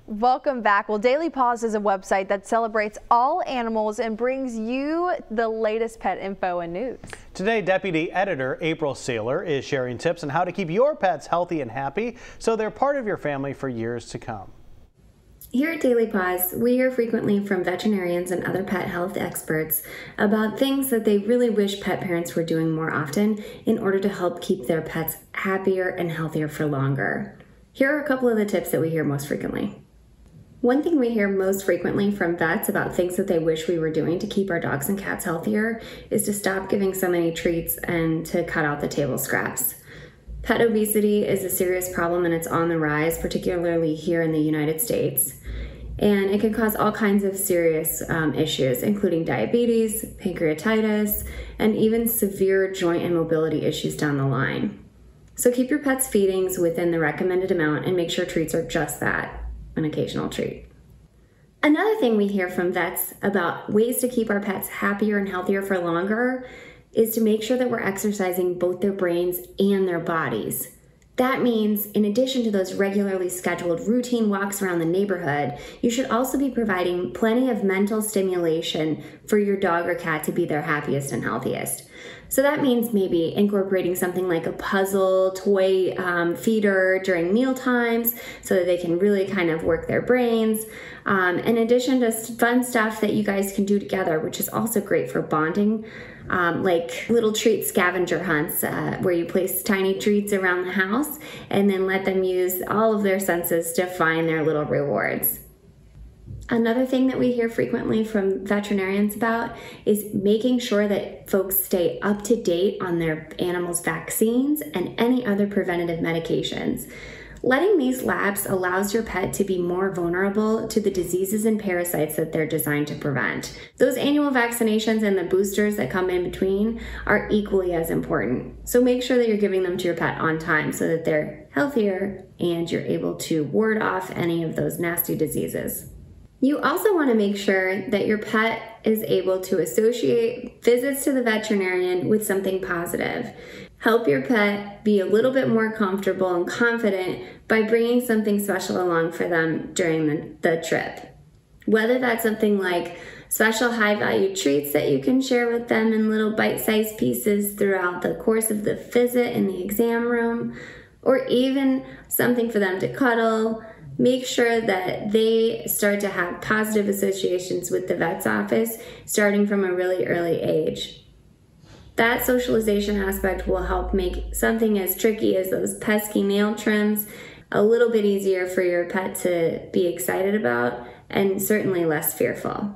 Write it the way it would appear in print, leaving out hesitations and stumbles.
Welcome back. Well, Daily Paws is a website that celebrates all animals and brings you the latest pet info and news. Today, Deputy Editor April Saylor is sharing tips on how to keep your pets healthy and happy so they're part of your family for years to come. Here at Daily Paws, we hear frequently from veterinarians and other pet health experts about things that they really wish pet parents were doing more often in order to help keep their pets happier and healthier for longer. Here are a couple of the tips that we hear most frequently. One thing we hear most frequently from vets about things that they wish we were doing to keep our dogs and cats healthier is to stop giving so many treats and to cut out the table scraps. Pet obesity is a serious problem and it's on the rise, particularly here in the United States. And it can cause all kinds of serious issues, including diabetes, pancreatitis, and even severe joint and mobility issues down the line. So keep your pet's feedings within the recommended amount and make sure treats are just that, an occasional treat. Another thing we hear from vets about ways to keep our pets happier and healthier for longer is to make sure that we're exercising both their brains and their bodies. That means, in addition to those regularly scheduled routine walks around the neighborhood, you should also be providing plenty of mental stimulation for your dog or cat to be their happiest and healthiest. So that means maybe incorporating something like a puzzle toy feeder during meal times so that they can really kind of work their brains. In addition to fun stuff that you guys can do together, which is also great for bonding, like little treat scavenger hunts where you place tiny treats around the house and then let them use all of their senses to find their little rewards. Another thing that we hear frequently from veterinarians about is making sure that folks stay up to date on their animals' vaccines and any other preventative medications. Letting these lapse allows your pet to be more vulnerable to the diseases and parasites that they're designed to prevent. Those annual vaccinations and the boosters that come in between are equally as important. So make sure that you're giving them to your pet on time so that they're healthier and you're able to ward off any of those nasty diseases. You also want to make sure that your pet is able to associate visits to the veterinarian with something positive. Help your pet be a little bit more comfortable and confident by bringing something special along for them during the trip. Whether that's something like special high-value treats that you can share with them in little bite-sized pieces throughout the course of the visit in the exam room, or even something for them to cuddle. Make sure that they start to have positive associations with the vet's office starting from a really early age. That socialization aspect will help make something as tricky as those pesky nail trims a little bit easier for your pet to be excited about and certainly less fearful.